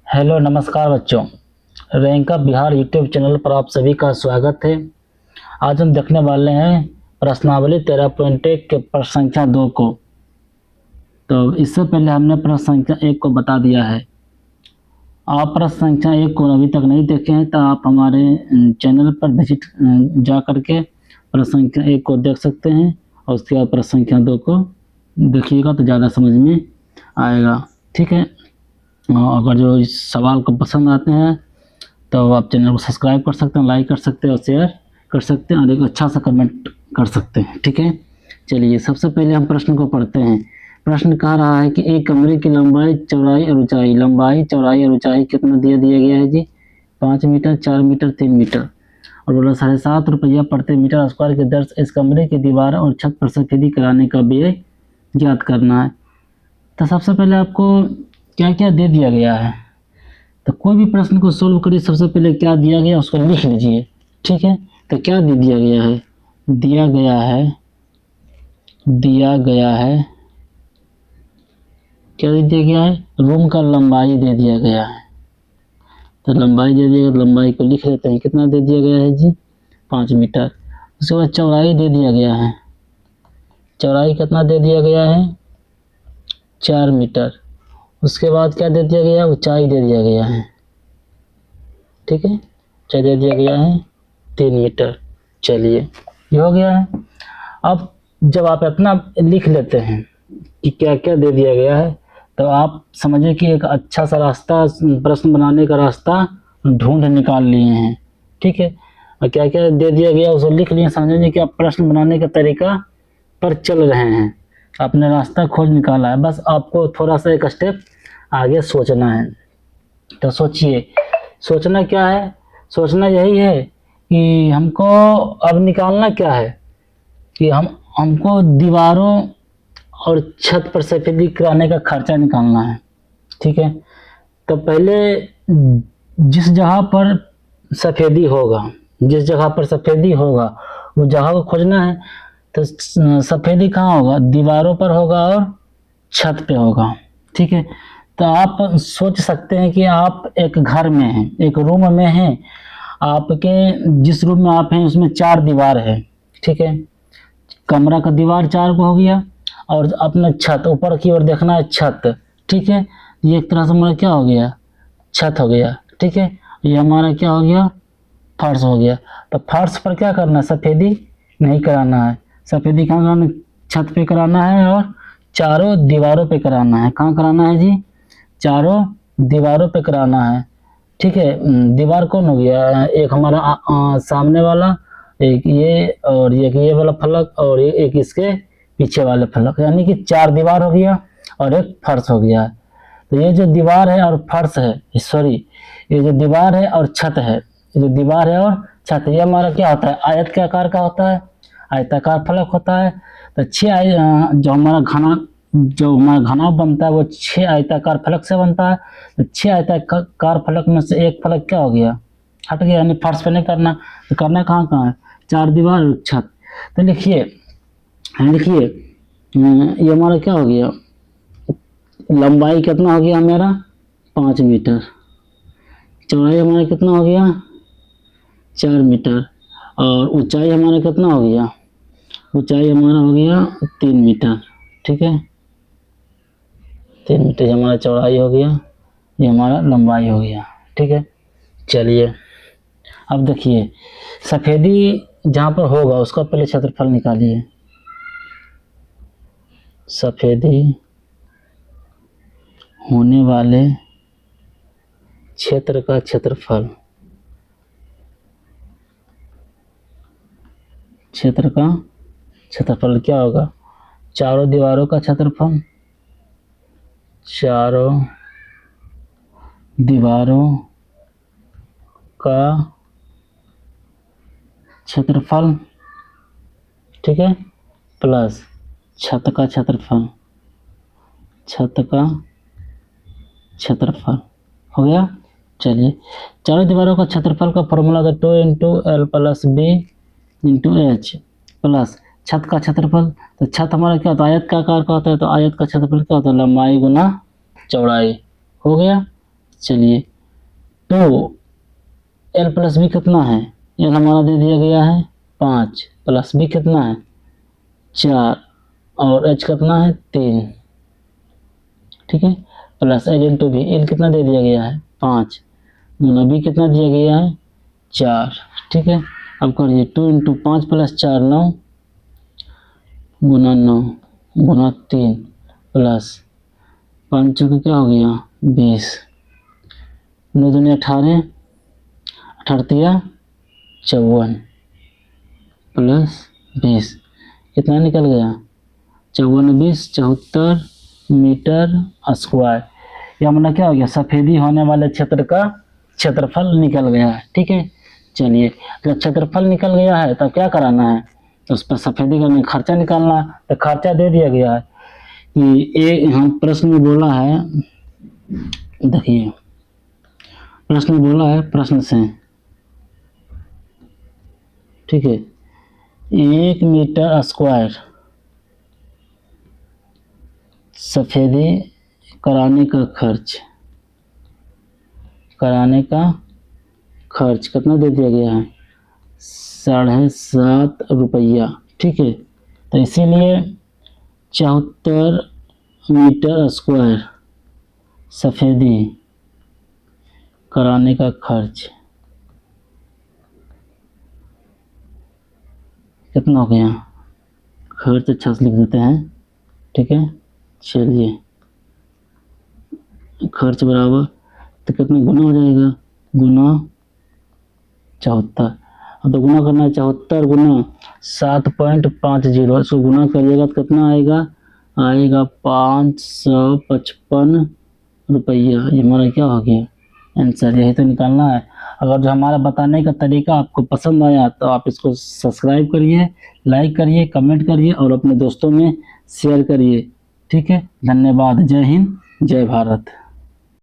Hello नमस्कार बच्चों। Rank up Bihar YouTube channel पर आप सभी का स्वागत है। आज हम देखने वाले हैं प्रश्नावली 13.1 के प्रश्न संख्या 2 को। तो इससे पहले हमने प्रश्न संख्या 1 को बता दिया है। आप प्रश्न संख्या 1 को अभी तक नहीं देखे हैं तो आप हमारे चैनल पर विजिट जा करके प्रश्न संख्या 1 को देख सकते हैं और उसके बाद प्रश्न संख्या 2 को देखिएगा तो ज़्यादा समझ में आएगा। ठीक है, अगर जो इस सवाल को पसंद आते हैं तो आप चैनल को सब्सक्राइब कर सकते हैं, लाइक कर सकते हैं और शेयर कर सकते हैं और एक अच्छा सा कमेंट कर सकते हैं। ठीक है, चलिए सबसे पहले हम प्रश्न को पढ़ते हैं। प्रश्न कह रहा है कि एक कमरे की लंबाई, चौड़ाई और ऊंचाई, लंबाई, चौड़ाई और ऊंचाई कितना दिया गया है जी? 5 मीटर, 4 मीटर, 3 मीटर। और बोला 7.5 रुपया प्रति मीटर स्क्वायर की दर से इस कमरे की दीवार और छत पर सफेदी कराने का व्यय ज्ञात करना है। तो सबसे पहले आपको क्या क्या दे दिया गया है, तो कोई भी प्रश्न को सोल्व करिए, सबसे पहले क्या दिया गया उसको लिख लीजिए। ठीक है, तो क्या दे दिया गया है? दिया गया है क्या दे दिया गया है? रूम का लंबाई दे दिया गया है। तो लंबाई दे दिया, लंबाई को लिख लेते हैं। कितना दे दिया गया है जी? 5 मीटर। उसके बाद चौड़ाई दे दिया गया है। चौड़ाई कितना दे दिया गया है? 4 मीटर। उसके बाद क्या दे दिया गया? ऊंचाई दे दिया गया है। ठीक है, ऊंचाई दे दिया गया है 3 मीटर। चलिए ये हो गया है। अब जब आप इतना लिख लेते हैं कि क्या क्या दे दिया गया है तो आप समझिए कि एक अच्छा सा रास्ता, प्रश्न बनाने का रास्ता ढूंढ निकाल लिए हैं। ठीक है, और क्या क्या दे दिया गया उसे लिख लिए, समझिए कि आप प्रश्न बनाने का तरीका पर चल रहे हैं, आपने रास्ता खोज निकाला है। बस आपको थोड़ा सा एक स्टेप आगे सोचना है। तो सोचिए, सोचना क्या है? सोचना यही है कि हमको अब निकालना क्या है कि हमको दीवारों और छत पर सफेदी कराने का खर्चा निकालना है। ठीक है, तो पहले जिस जगह पर सफेदी होगा वो जगह को खोजना है। तो सफेदी कहाँ होगा? दीवारों पर होगा और छत पे होगा। ठीक है, तो आप सोच सकते हैं कि आप एक घर में हैं, एक रूम में हैं। आपके जिस रूम में आप हैं उसमें 4 दीवार है। ठीक है, कमरा का दीवार 4 को हो गया और अपना छत ऊपर की ओर देखना है, छत। ठीक है, ये एक तरह से हमारा क्या हो गया? छत हो गया। ठीक है, ये हमारा क्या हो गया? फर्श हो गया। तो फर्श पर क्या करना है? सफेदी नहीं कराना है। सफेदी कहाँ कराना है? छत पे कराना है और चारों दीवारों पे कराना है। कहाँ कराना है जी? चारों दीवारों पे कराना है। ठीक है, दीवार कौन हो गया? एक हमारा सामने वाला, एक ये और ये वाला फलक और एक इसके पीछे वाले फलक, यानी कि 4 दीवार हो गया और एक फर्श हो गया। तो ये जो दीवार है और फर्श है, सॉरी, ये जो दीवार है और छत है, ये जो दीवार है और छत, ये हमारा क्या होता है? आयत के आकार का होता है, आयताकार फलक होता है। तो जो हमारा घना बनता है वो 6 आयताकार फलक से बनता है। तो 6 आयताकार फलक में से एक फलक क्या हो गया? हट गया, यानी फर्श पे नहीं करना। तो करना कहाँ कहाँ है? 4 दीवार और छत। तो लिखिए, ये हमारा क्या हो गया? लंबाई कितना हो गया मेरा? 5 मीटर। चौड़ाई हमारा कितना हो गया? 4 मीटर। और ऊंचाई हमारा कितना हो गया? ऊंचाई हमारा हो गया 3 मीटर। ठीक है, 3 मीटर हमारा चौड़ाई हो गया, ये हमारा लंबाई हो गया। ठीक है, चलिए अब देखिए, सफेदी जहाँ पर होगा उसका पहले क्षेत्रफल निकालिए। सफेदी होने वाले क्षेत्र का क्षेत्रफल, क्या होगा? चारों दीवारों का क्षेत्रफल, चारों दीवारों का क्षेत्रफल। ठीक है, प्लस छत का क्षेत्रफल, हो गया। चलिए, चारों दीवारों का क्षेत्रफल का फॉर्मूला था 2 into l plus b into h, plus छत का क्षेत्रफल। तो छत हमारा क्या होता है? आयत का आकार का होता है। तो आयत का क्षेत्रफल क्या होता है? लंबाई गुना चौड़ाई। हो गया। चलिए, तो एल प्लस बी कितना है, एल हमारा दे दिया गया है 5, प्लस बी कितना है 4, और एच कितना है 3, ठीक है, plus l into b, l कितना दे दिया गया है 5, गुना बी कितना दिया गया है 4, ठीक है। अब करिए 2 इंटू 5 प्लस 4 9, गुना 9 गुना 3 प्लस 5 चौके क्या हो गया 20, 9 दूनी 18, 18 54 प्लस 20 कितना निकल गया 54 20 74 मीटर स्क्वायर। यह मतलब क्या हो गया, सफेदी होने वाले क्षेत्र का क्षेत्रफल निकल गया है, ठीक है। चलिए, जब क्षेत्रफल निकल गया है तब क्या कराना है, तो उस पर सफेदी करने का खर्चा निकालना है। तो खर्चा दे दिया गया है कि एक हम प्रश्न में बोला है, देखिए प्रश्न में बोला है, प्रश्न से, ठीक है, 1 मीटर स्क्वायर सफेदी कराने का खर्च कितना दे दिया गया है 7.5 रुपया, ठीक है। तो इसीलिए 74 मीटर स्क्वायर सफेदी कराने का खर्च कितना हो गया, खर्च अच्छा से लिख देते हैं, ठीक है। चलिए, खर्च बराबर तो कितना गुना हो जाएगा, गुना 74, अब तो गुना करना है 74 गुना 7.50, इसको गुना करिएगा तो कितना आएगा, आएगा 555 रुपया। ये हमारा क्या हो गया आंसर, यही तो निकालना है। अगर जो हमारा बताने का तरीका आपको पसंद आया तो आप इसको सब्सक्राइब करिए, लाइक करिए, कमेंट करिए और अपने दोस्तों में शेयर करिए, ठीक है। धन्यवाद, जय हिंद, जय भारत।